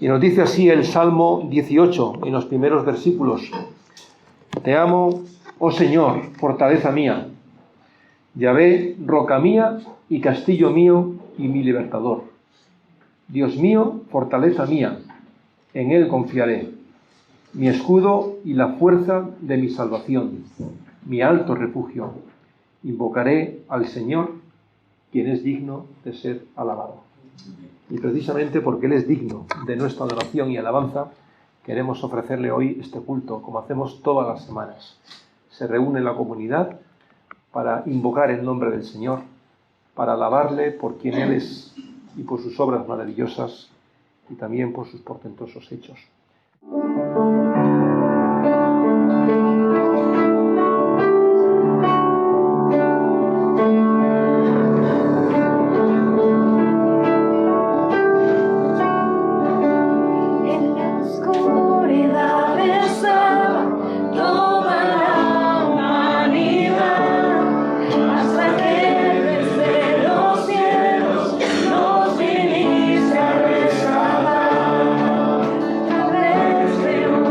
Y nos dice así el Salmo 18, en los primeros versículos: Te amo, oh Señor, fortaleza mía, Yahvé, roca mía y castillo mío y mi libertador. Dios mío, fortaleza mía, en Él confiaré, mi escudo y la fuerza de mi salvación, mi alto refugio. Invocaré al Señor, quien es digno de ser alabado. Y precisamente porque Él es digno de nuestra adoración y alabanza, queremos ofrecerle hoy este culto, como hacemos todas las semanas. Se reúne la comunidad para invocar el nombre del Señor, para alabarle por quien Él es y por sus obras maravillosas y también por sus portentosos hechos.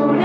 Una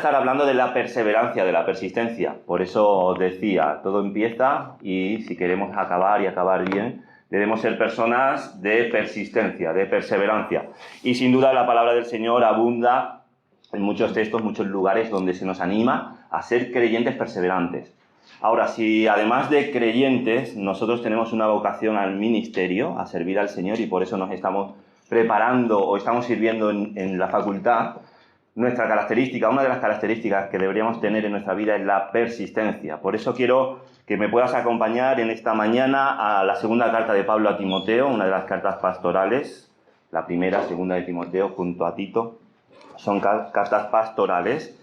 estar hablando de la perseverancia, de la persistencia. Por eso os decía, todo empieza y si queremos acabar y acabar bien, debemos ser personas de persistencia, de perseverancia. Y sin duda la palabra del Señor abunda en muchos textos, muchos lugares donde se nos anima a ser creyentes perseverantes. Ahora, si además de creyentes, nosotros tenemos una vocación al ministerio, a servir al Señor, y por eso nos estamos preparando o estamos sirviendo en la facultad, nuestra característica, una de las características que deberíamos tener en nuestra vida es la persistencia. Por eso quiero que me puedas acompañar en esta mañana a la segunda carta de Pablo a Timoteo, una de las cartas pastorales, la primera, segunda de Timoteo, junto a Tito. Son cartas pastorales.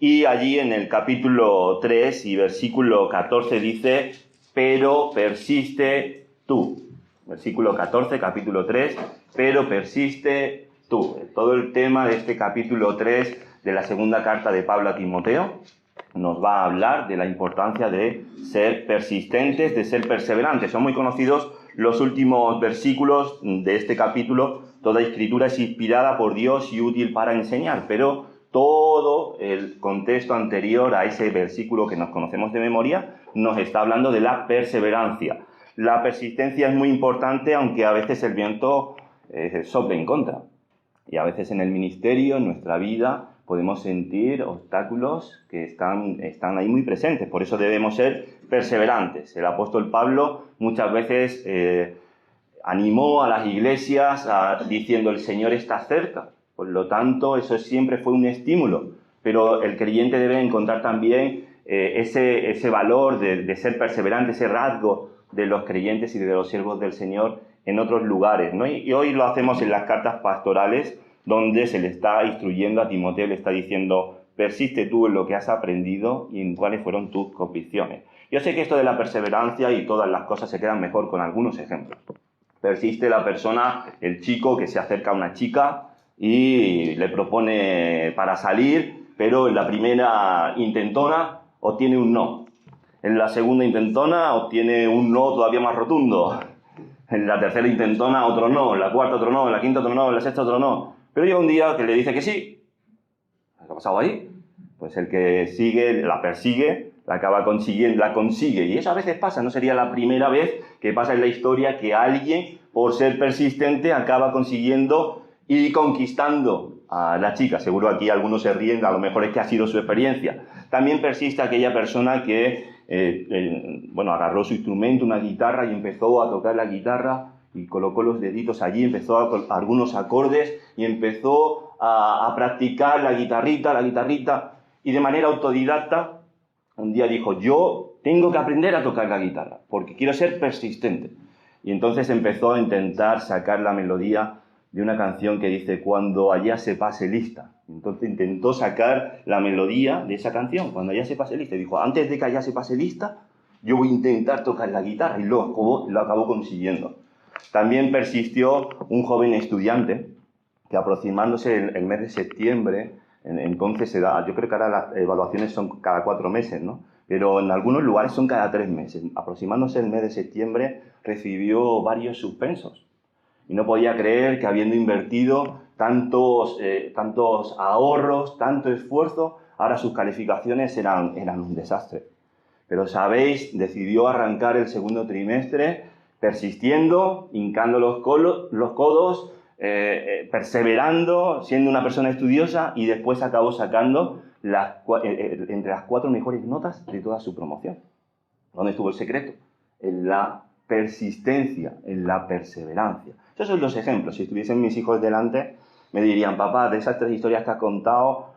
Y allí en el capítulo 3 y versículo 14 dice, pero persiste tú. Versículo 14, capítulo 3, pero persiste tú. Todo el tema de este capítulo 3 de la segunda carta de Pablo a Timoteo nos va a hablar de la importancia de ser persistentes, de ser perseverantes. Son muy conocidos los últimos versículos de este capítulo. Toda escritura es inspirada por Dios y útil para enseñar, pero todo el contexto anterior a ese versículo que nos conocemos de memoria nos está hablando de la perseverancia. La persistencia es muy importante, aunque a veces el viento sople en contra. Y a veces en el ministerio, en nuestra vida, podemos sentir obstáculos que están ahí muy presentes. Por eso debemos ser perseverantes. El apóstol Pablo muchas veces animó a las iglesias diciendo el Señor está cerca. Por lo tanto, eso siempre fue un estímulo. Pero el creyente debe encontrar también ese valor de ser perseverante, ese rasgo de los creyentes y de los siervos del Señor en otros lugares, ¿no? Y hoy lo hacemos en las cartas pastorales, donde se le está instruyendo a Timoteo, le está diciendo, persiste tú en lo que has aprendido y en cuáles fueron tus convicciones. Yo sé que esto de la perseverancia y todas las cosas se quedan mejor con algunos ejemplos. Persiste la persona, el chico que se acerca a una chica y le propone para salir, pero en la primera intentona obtiene un no. En la segunda intentona obtiene un no todavía más rotundo. En la tercera intentona otro no, en la cuarta otro no, en la quinta otro no, en la sexta otro no. Pero llega un día que le dice que sí. ¿Qué ha pasado ahí? Pues el que sigue, la persigue, la acaba consiguiendo, la consigue. Y eso a veces pasa, no sería la primera vez que pasa en la historia que alguien, por ser persistente, acaba consiguiendo y conquistando a la chica. Seguro aquí algunos se ríen, a lo mejor es que ha sido su experiencia. También persiste aquella persona que agarró su instrumento, una guitarra, y empezó a tocar la guitarra y colocó los deditos allí, empezó a algunos acordes y empezó a practicar la guitarrita, y de manera autodidacta un día dijo, yo tengo que aprender a tocar la guitarra porque quiero ser persistente. Y entonces empezó a intentar sacar la melodía de una canción que dice, cuando allá se pase lista. Entonces intentó sacar la melodía de esa canción, cuando allá se pase lista. Y dijo, antes de que allá se pase lista, yo voy a intentar tocar la guitarra. Y lo acabó consiguiendo. También persistió un joven estudiante que aproximándose el mes de septiembre, entonces se da, yo creo que ahora las evaluaciones son cada 4 meses, ¿no? Pero en algunos lugares son cada 3 meses. Aproximándose el mes de septiembre recibió varios suspensos. Y no podía creer que habiendo invertido tantos ahorros, tanto esfuerzo, ahora sus calificaciones eran un desastre. Pero, ¿sabéis? Decidió arrancar el segundo trimestre persistiendo, hincando los codos, perseverando, siendo una persona estudiosa, y después acabó sacando entre las 4 mejores notas de toda su promoción. ¿Dónde estuvo el secreto? En la persistencia, en la perseverancia. Esos son los ejemplos. Si estuviesen mis hijos delante, me dirían, papá, de esas 3 historias que has contado,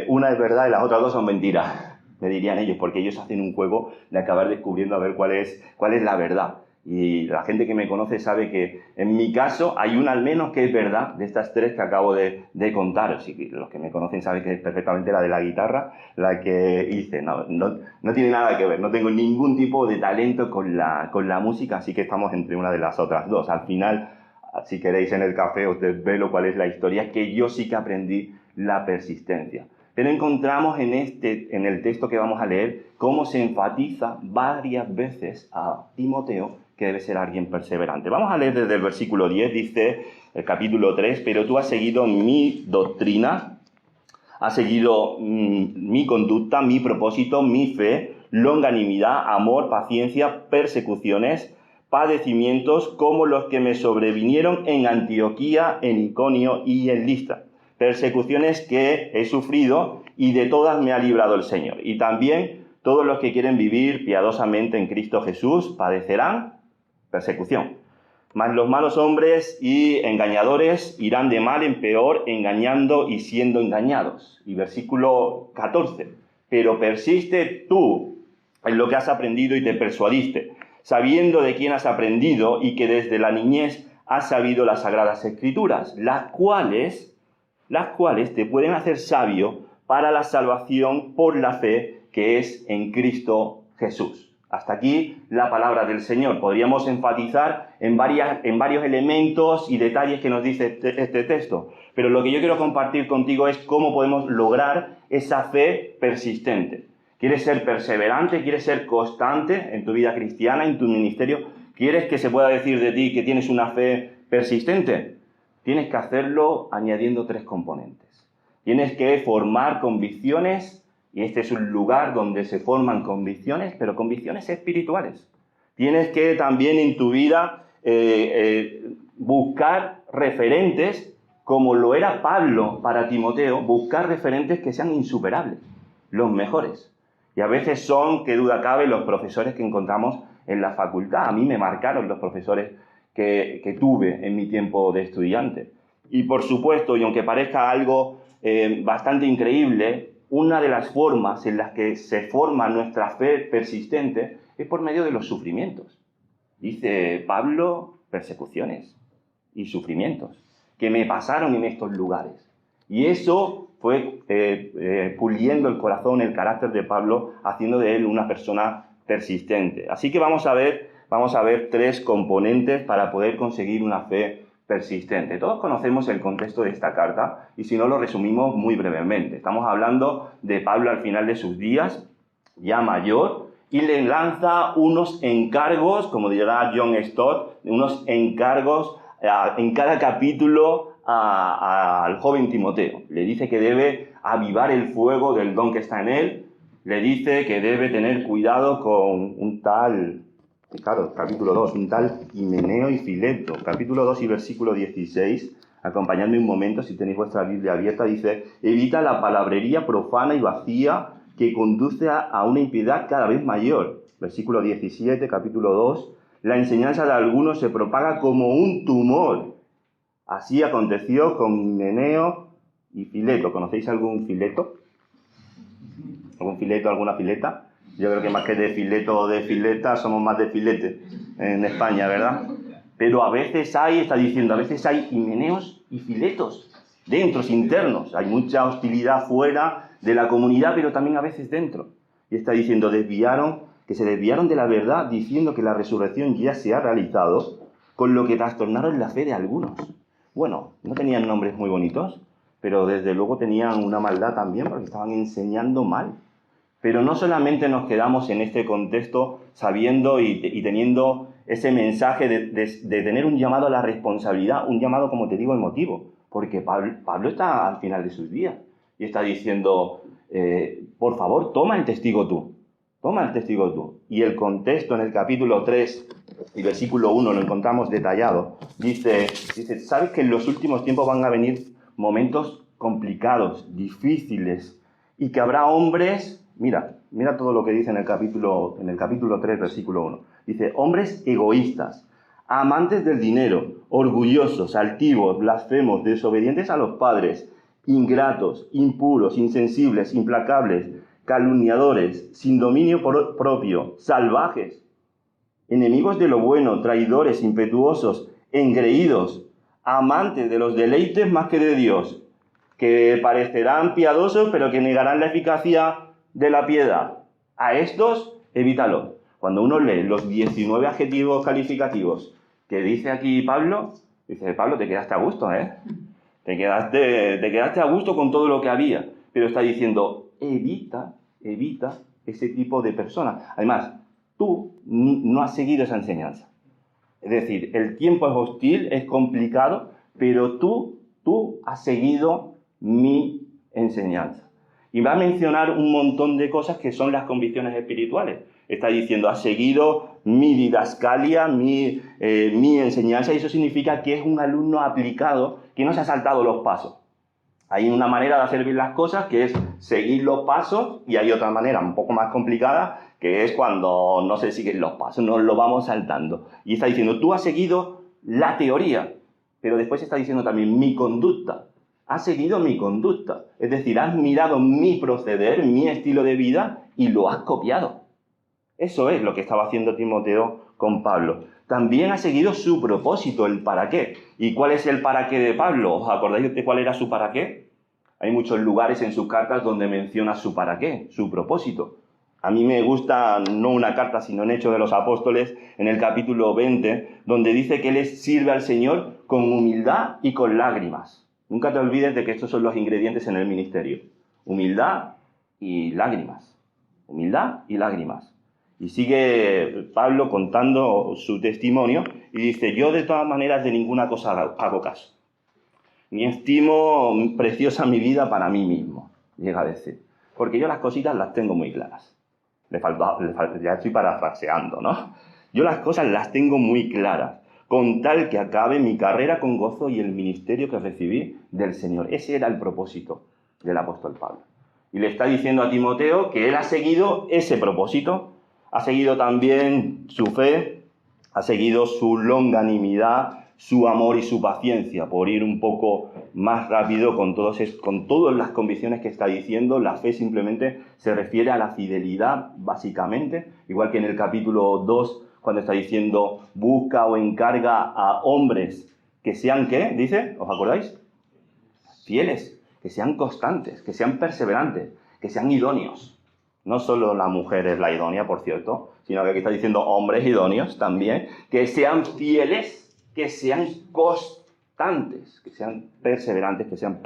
una es verdad y las otras 2 son mentiras. Me dirían ellos, porque ellos hacen un juego de acabar descubriendo a ver cuál es la verdad. Y la gente que me conoce sabe que en mi caso hay una al menos que es verdad de estas 3 que acabo de contar. Así que los que me conocen saben que es perfectamente la de la guitarra, la que hice. No tiene nada que ver, no tengo ningún tipo de talento con la música, así que estamos entre una de las otras 2. Al final, si queréis en el café os desvelo cuál es la historia, que yo sí que aprendí la persistencia. Pero encontramos en el texto que vamos a leer cómo se enfatiza varias veces a Timoteo que debe ser alguien perseverante. Vamos a leer desde el versículo 10, dice el capítulo 3, pero tú has seguido mi doctrina, ha seguido mi conducta, mi propósito, mi fe, longanimidad, amor, paciencia, persecuciones, padecimientos como los que me sobrevinieron en Antioquía, en Iconio y en Listra. Persecuciones que he sufrido y de todas me ha librado el Señor. Y también todos los que quieren vivir piadosamente en Cristo Jesús padecerán persecución. Mas los malos hombres y engañadores irán de mal en peor, engañando y siendo engañados. Y versículo 14. Pero persiste tú en lo que has aprendido y te persuadiste, sabiendo de quién has aprendido y que desde la niñez has sabido las Sagradas Escrituras, las cuales te pueden hacer sabio para la salvación por la fe que es en Cristo Jesús. Hasta aquí la palabra del Señor. Podríamos enfatizar en varios elementos y detalles que nos dice este texto. Pero lo que yo quiero compartir contigo es cómo podemos lograr esa fe persistente. ¿Quieres ser perseverante? ¿Quieres ser constante en tu vida cristiana, en tu ministerio? ¿Quieres que se pueda decir de ti que tienes una fe persistente? Tienes que hacerlo añadiendo 3 componentes. Tienes que formar convicciones. Y este es un lugar donde se forman convicciones, pero convicciones espirituales. Tienes que también en tu vida buscar referentes, como lo era Pablo para Timoteo, buscar referentes que sean insuperables, los mejores. Y a veces son, qué duda cabe, los profesores que encontramos en la facultad. A mí me marcaron los profesores que tuve en mi tiempo de estudiante. Y por supuesto, y aunque parezca algo bastante increíble, una de las formas en las que se forma nuestra fe persistente es por medio de los sufrimientos. Dice Pablo, persecuciones y sufrimientos que me pasaron en estos lugares. Y eso fue puliendo el corazón, el carácter de Pablo, haciendo de él una persona persistente. Así que vamos a ver 3 componentes para poder conseguir una fe persistente. Todos conocemos el contexto de esta carta y si no lo resumimos muy brevemente. Estamos hablando de Pablo al final de sus días, ya mayor, y le lanza unos encargos, como dirá John Stott, unos encargos en cada capítulo al joven Timoteo. Le dice que debe avivar el fuego del don que está en él, le dice que debe tener cuidado con un tal... Claro, capítulo 2, un tal Himeneo y Fileto. Capítulo 2 y versículo 16, acompañadme un momento si tenéis vuestra Biblia abierta, dice: evita la palabrería profana y vacía que conduce a una impiedad cada vez mayor. Versículo 17, capítulo 2, la enseñanza de algunos se propaga como un tumor. Así aconteció con Himeneo y Fileto. ¿Conocéis algún Fileto? ¿Algún Fileto, alguna Fileta? Yo creo que más que de fileto o de fileta, somos más de filete en España, ¿verdad? Pero a veces hay himeneos y filetos, dentro, internos. Hay mucha hostilidad fuera de la comunidad, pero también a veces dentro. Y está diciendo, que se desviaron de la verdad, diciendo que la resurrección ya se ha realizado, con lo que trastornaron la fe de algunos. Bueno, no tenían nombres muy bonitos, pero desde luego tenían una maldad también, porque estaban enseñando mal. Pero no solamente nos quedamos en este contexto sabiendo y teniendo ese mensaje de tener un llamado a la responsabilidad, un llamado, como te digo, emotivo, porque Pablo está al final de sus días y está diciendo, por favor, toma el testigo tú. Y el contexto en el capítulo 3 y versículo 1 lo encontramos detallado. Dice, ¿sabes que en los últimos tiempos van a venir momentos complicados, difíciles, y que habrá hombres... Mira todo lo que dice en el capítulo 3, versículo 1. Dice, hombres egoístas, amantes del dinero, orgullosos, altivos, blasfemos, desobedientes a los padres, ingratos, impuros, insensibles, implacables, calumniadores, sin dominio propio, salvajes, enemigos de lo bueno, traidores, impetuosos, engreídos, amantes de los deleites más que de Dios, que parecerán piadosos pero que negarán la eficacia de la piedad. A estos, evítalo. Cuando uno lee los 19 adjetivos calificativos que dice aquí Pablo, dice, Pablo, te quedaste a gusto, ¿eh? Te quedaste a gusto con todo lo que había. Pero está diciendo, evita ese tipo de personas. Además, tú no has seguido esa enseñanza. Es decir, el tiempo es hostil, es complicado, pero tú has seguido mi enseñanza. Y va a mencionar un montón de cosas que son las convicciones espirituales. Está diciendo, has seguido mi didascalia, mi enseñanza, y eso significa que es un alumno aplicado que no se ha saltado los pasos. Hay una manera de hacer bien las cosas que es seguir los pasos, y hay otra manera un poco más complicada que es cuando no se siguen los pasos, nos lo vamos saltando. Y está diciendo, tú has seguido la teoría, pero después está diciendo también mi conducta. Has seguido mi conducta. Es decir, has mirado mi proceder, mi estilo de vida y lo has copiado. Eso es lo que estaba haciendo Timoteo con Pablo. También ha seguido su propósito, el para qué. ¿Y cuál es el para qué de Pablo? ¿Os acordáis de cuál era su para qué? Hay muchos lugares en sus cartas donde menciona su para qué, su propósito. A mí me gusta, no una carta, sino en Hechos de los Apóstoles, en el capítulo 20, donde dice que él sirve al Señor con humildad y con lágrimas. Nunca te olvides de que estos son los ingredientes en el ministerio. Humildad y lágrimas. Humildad y lágrimas. Y sigue Pablo contando su testimonio y dice, yo de todas maneras de ninguna cosa hago caso. Ni estimo preciosa mi vida para mí mismo, llega a decir. Porque yo las cositas las tengo muy claras. Ya estoy parafraseando, ¿no? Yo las cosas las tengo muy claras, con tal que acabe mi carrera con gozo y el ministerio que recibí del Señor. Ese era el propósito del apóstol Pablo. Y le está diciendo a Timoteo que él ha seguido ese propósito, ha seguido también su fe, ha seguido su longanimidad, su amor y su paciencia. Por ir un poco más rápido con todas las convicciones que está diciendo, la fe simplemente se refiere a la fidelidad, básicamente, igual que en el capítulo 2, cuando está diciendo, busca o encarga a hombres que sean, ¿qué? Dice, ¿os acordáis? Fieles, que sean constantes, que sean perseverantes, que sean idóneos. No solo la mujer es la idónea, por cierto, sino que aquí está diciendo hombres idóneos también, que sean fieles, que sean constantes, que sean perseverantes, que sean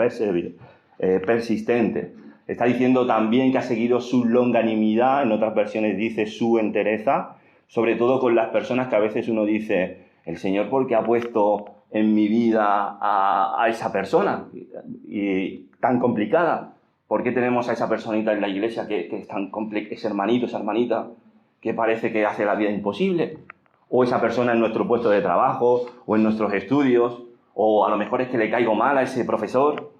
persistentes. Está diciendo también que ha seguido su longanimidad, en otras versiones dice su entereza, sobre todo con las personas que a veces uno dice, el Señor, ¿por qué ha puesto en mi vida a esa persona y tan complicada? ¿Por qué tenemos a esa personita en la iglesia que es tan complicada, ese hermanito, esa hermanita, que parece que hace la vida imposible? O esa persona en nuestro puesto de trabajo, o en nuestros estudios, o a lo mejor es que le caigo mal a ese profesor.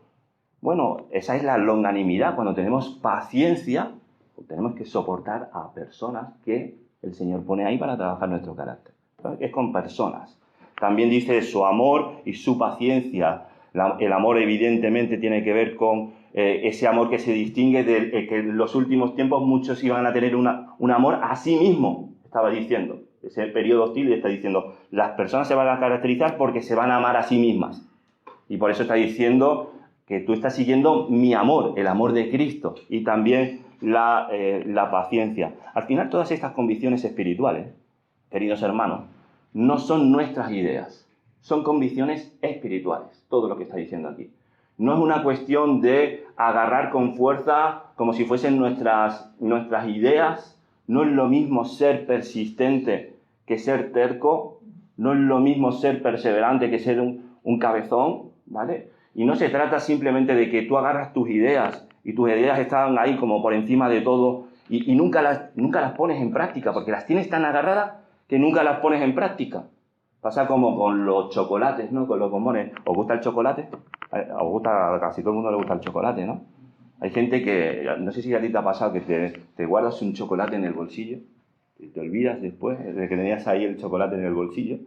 Bueno, esa es la longanimidad. Cuando tenemos paciencia, tenemos que soportar a personas que el Señor pone ahí para trabajar nuestro carácter. Es con personas. También dice su amor y su paciencia. El amor evidentemente tiene que ver con ese amor que se distingue de que en los últimos tiempos muchos iban a tener un amor a sí mismo, estaba diciendo. Ese periodo hostil está diciendo, las personas se van a caracterizar porque se van a amar a sí mismas. Y por eso está diciendo que tú estás siguiendo mi amor, el amor de Cristo, y también la paciencia. Al final, todas estas convicciones espirituales, queridos hermanos, no son nuestras ideas, son convicciones espirituales, todo lo que está diciendo aquí. No es una cuestión de agarrar con fuerza como si fuesen nuestras ideas. No es lo mismo ser persistente que ser terco, no es lo mismo ser perseverante que ser un cabezón, ¿vale? Y no se trata simplemente de que tú agarras tus ideas y tus ideas están ahí como por encima de todo y nunca las pones en práctica, porque las tienes tan agarradas que nunca las pones en práctica. Pasa como con los chocolates, ¿no? Con los bombones. ¿Os gusta el chocolate? Os gusta, a casi todo el mundo le gusta el chocolate, ¿no? Hay gente que, no sé si a ti te ha pasado, que te guardas un chocolate en el bolsillo y te olvidas después de que tenías ahí el chocolate en el bolsillo.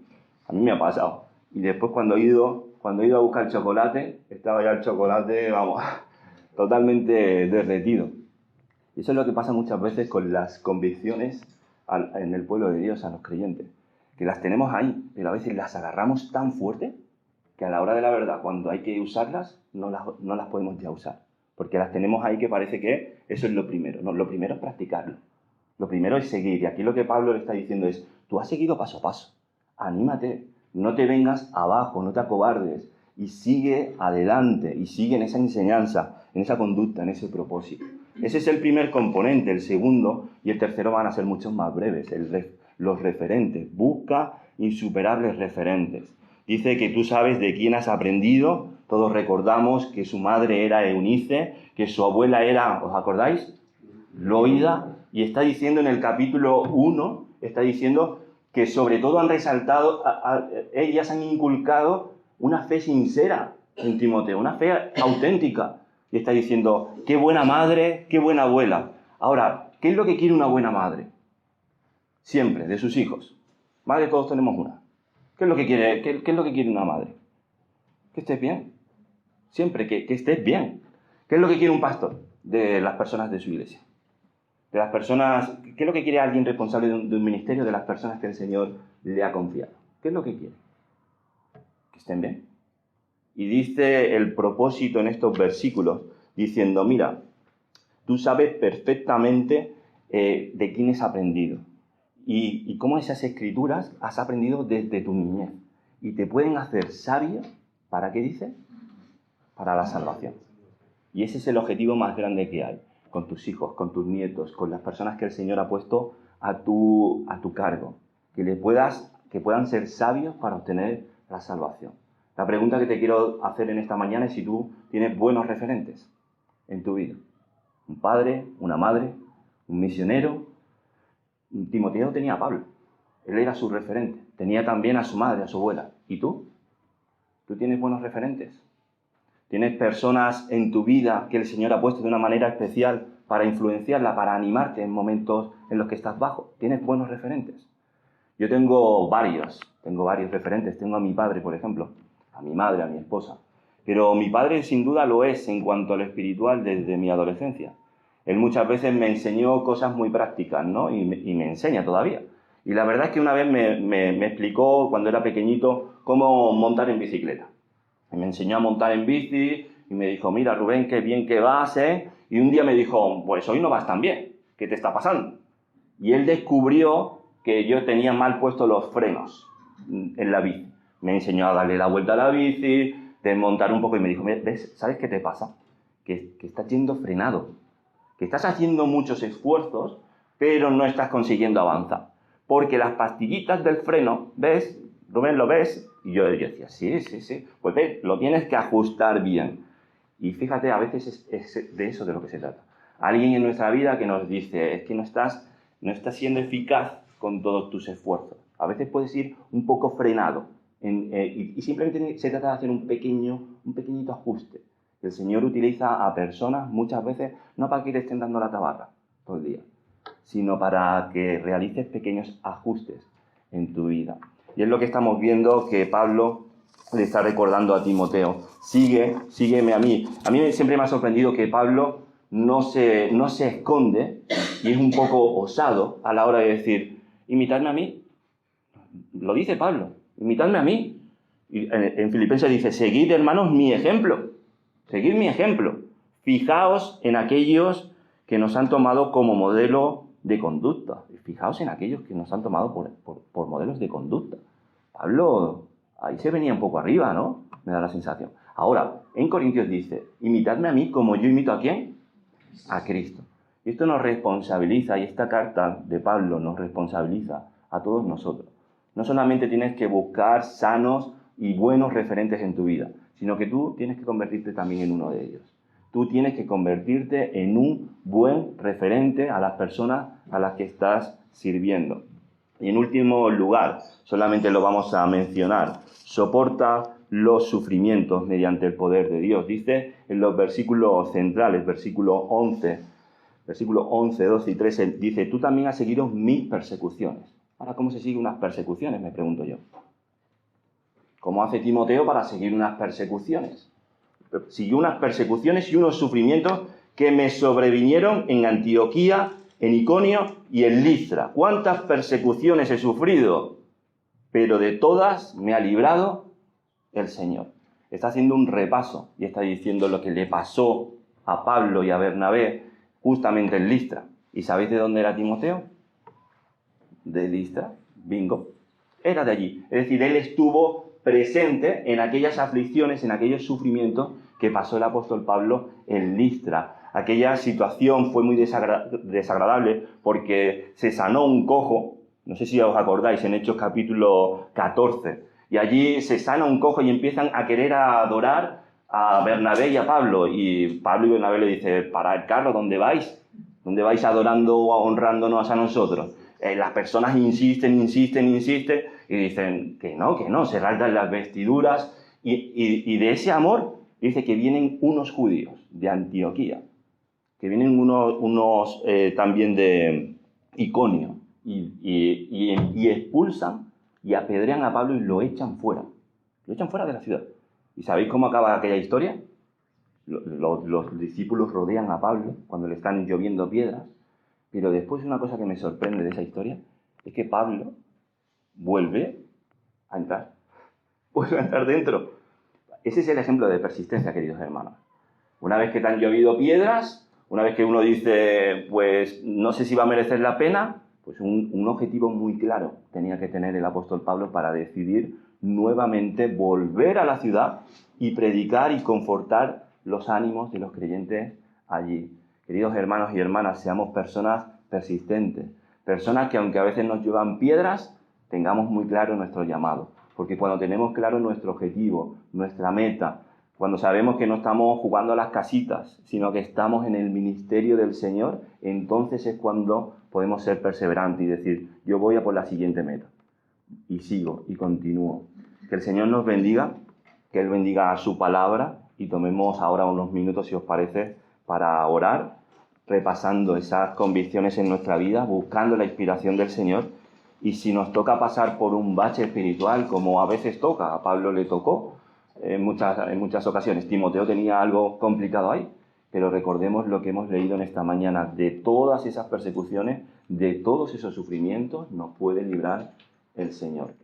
A mí me ha pasado. Y después cuando he ido a buscar el chocolate, estaba ya el chocolate, vamos, totalmente derretido. Y eso es lo que pasa muchas veces con las convicciones en el pueblo de Dios, a los creyentes. Que las tenemos ahí, pero a veces las agarramos tan fuerte que a la hora de la verdad, cuando hay que usarlas, no las podemos ya usar. Porque las tenemos ahí que parece que eso es lo primero. No, lo primero es practicarlo. Lo primero es seguir. Y aquí lo que Pablo le está diciendo es, tú has seguido paso a paso. Anímate. No te vengas abajo, no te acobardes. Y sigue adelante. Y sigue en esa enseñanza, en esa conducta, en ese propósito. Ese es el primer componente. El segundo y el tercero van a ser mucho más breves. Los referentes. Busca insuperables referentes. Dice que tú sabes de quién has aprendido. Todos recordamos que su madre era Eunice, que su abuela era, ¿os acordáis? Loida. Y está diciendo en el capítulo 1, está diciendo que sobre todo han resaltado, ellas han inculcado una fe sincera en Timoteo, una fe auténtica. Y está diciendo, qué buena madre, qué buena abuela. Ahora, ¿qué es lo que quiere una buena madre? Siempre, de sus hijos. Madre, todos tenemos una. ¿Qué es lo que quiere una madre? Que estés bien. Siempre, que estés bien. ¿Qué es lo que quiere un pastor de las personas de su iglesia? De las personas, ¿qué es lo que quiere alguien responsable de un ministerio, de las personas que el Señor le ha confiado? ¿Qué es lo que quiere? Que estén bien. Y dice el propósito en estos versículos, diciendo, mira, tú sabes perfectamente de quién has aprendido y cómo esas escrituras has aprendido desde tu niñez. Y te pueden hacer sabio, ¿para qué dice? Para la salvación. Y ese es el objetivo más grande que hay, con tus hijos, con tus nietos, con las personas que el Señor ha puesto a tu cargo. Que puedan ser sabios para obtener la salvación. La pregunta que te quiero hacer en esta mañana es si tú tienes buenos referentes en tu vida. Un padre, una madre, un misionero. Timoteo tenía a Pablo. Él era su referente. Tenía también a su madre, a su abuela. ¿Y tú? ¿Tú tienes buenos referentes? ¿Tienes personas en tu vida que el Señor ha puesto de una manera especial para influenciarla, para animarte en momentos en los que estás bajo? ¿Tienes buenos referentes? Yo tengo varios referentes. Tengo a mi padre, por ejemplo, a mi madre, a mi esposa. Pero mi padre sin duda lo es en cuanto a lo espiritual desde mi adolescencia. Él muchas veces me enseñó cosas muy prácticas, ¿no? Y me enseña todavía. Y la verdad es que una vez me explicó, cuando era pequeñito, cómo montar en bicicleta. Y me enseñó a montar en bici y me dijo, mira Rubén, qué bien que vas, ¿eh? Y un día me dijo, pues hoy no vas tan bien, ¿qué te está pasando? Y él descubrió que yo tenía mal puestos los frenos en la bici. Me enseñó a darle la vuelta a la bici, desmontar un poco y me dijo, ¿ves? ¿Sabes qué te pasa? Que estás yendo frenado, que estás haciendo muchos esfuerzos, pero no estás consiguiendo avanzar. Porque las pastillitas del freno, ¿ves? Rubén, ¿lo ves? Y yo decía, sí. Pues ves, lo tienes que ajustar bien. Y fíjate, a veces es de eso de lo que se trata. Alguien en nuestra vida que nos dice, es que no estás siendo eficaz con todos tus esfuerzos. A veces puedes ir un poco frenado. Y simplemente se trata de hacer un pequeñito ajuste. El Señor utiliza a personas muchas veces no para que te estén dando la tabarra todo el día, sino para que realices pequeños ajustes en tu vida. Y es lo que estamos viendo que Pablo le está recordando a Timoteo. Sígueme a mí. A mí siempre me ha sorprendido que Pablo no se esconde y es un poco osado a la hora de decir, imitadme a mí. Lo dice Pablo, imitadme a mí. Y en Filipenses dice, seguid, hermanos, mi ejemplo. Seguid mi ejemplo. Fijaos en aquellos que nos han tomado como modelo de conducta. Fijaos en aquellos que nos han tomado por modelos de conducta. Pablo ahí se venía un poco arriba, ¿no? Me da la sensación. Ahora, en Corintios dice, imitadme a mí como yo imito ¿a quién? A Cristo. Y esto nos responsabiliza, y esta carta de Pablo nos responsabiliza a todos nosotros. No solamente tienes que buscar sanos y buenos referentes en tu vida, sino que tú tienes que convertirte también en uno de ellos. Tú tienes que convertirte en un buen referente a las personas a las que estás sirviendo. Y en último lugar, solamente lo vamos a mencionar, soporta los sufrimientos mediante el poder de Dios. Dice en los versículos centrales, versículo 11, 12 y 13, dice, tú también has seguido mis persecuciones. Ahora, ¿cómo se siguen unas persecuciones? Me pregunto yo. ¿Cómo hace Timoteo para seguir unas persecuciones? Siguió unas persecuciones y unos sufrimientos que me sobrevinieron en Antioquía, en Iconio y en Listra. ¿Cuántas persecuciones he sufrido? Pero de todas me ha librado el Señor. Está haciendo un repaso y está diciendo lo que le pasó a Pablo y a Bernabé justamente en Listra. ¿Y sabéis de dónde era Timoteo? De Listra. Bingo. Era de allí. Es decir, él estuvo presente en aquellas aflicciones, en aquellos sufrimientos que pasó el apóstol Pablo en Listra. Aquella situación fue muy desagradable porque se sanó un cojo, no sé si os acordáis, en Hechos capítulo 14, Y allí se sana un cojo y empiezan a querer adorar a Bernabé y a Pablo. Y Pablo y Bernabé le dicen, parad el carro, ¿dónde vais? ¿Dónde vais adorando o honrándonos a nosotros? Las personas insisten y dicen que no, se rasgan las vestiduras. Y de ese amor dice que vienen unos judíos de Antioquía, que vienen unos también de Iconio, y expulsan y apedrean a Pablo y lo echan fuera de la ciudad. ¿Y sabéis cómo acaba aquella historia? Los discípulos rodean a Pablo cuando le están lloviendo piedras, pero después una cosa que me sorprende de esa historia es que Pablo vuelve a entrar dentro. Ese es el ejemplo de persistencia, queridos hermanos. Una vez que te han llovido piedras, una vez que uno dice, pues no sé si va a merecer la pena, pues un objetivo muy claro tenía que tener el apóstol Pablo para decidir nuevamente volver a la ciudad y predicar y confortar los ánimos de los creyentes allí. Queridos hermanos y hermanas, seamos personas persistentes, personas que aunque a veces nos llevan piedras, tengamos muy claro nuestro llamado. Porque cuando tenemos claro nuestro objetivo, nuestra meta, cuando sabemos que no estamos jugando a las casitas, sino que estamos en el ministerio del Señor, entonces es cuando podemos ser perseverantes y decir, yo voy a por la siguiente meta. Y sigo, y continúo. Que el Señor nos bendiga, que Él bendiga su palabra, y tomemos ahora unos minutos, si os parece, para orar, repasando esas convicciones en nuestra vida, buscando la inspiración del Señor. Y si nos toca pasar por un bache espiritual, como a veces toca, a Pablo le tocó en muchas ocasiones. Timoteo tenía algo complicado ahí, pero recordemos lo que hemos leído en esta mañana. De todas esas persecuciones, de todos esos sufrimientos, nos puede librar el Señor.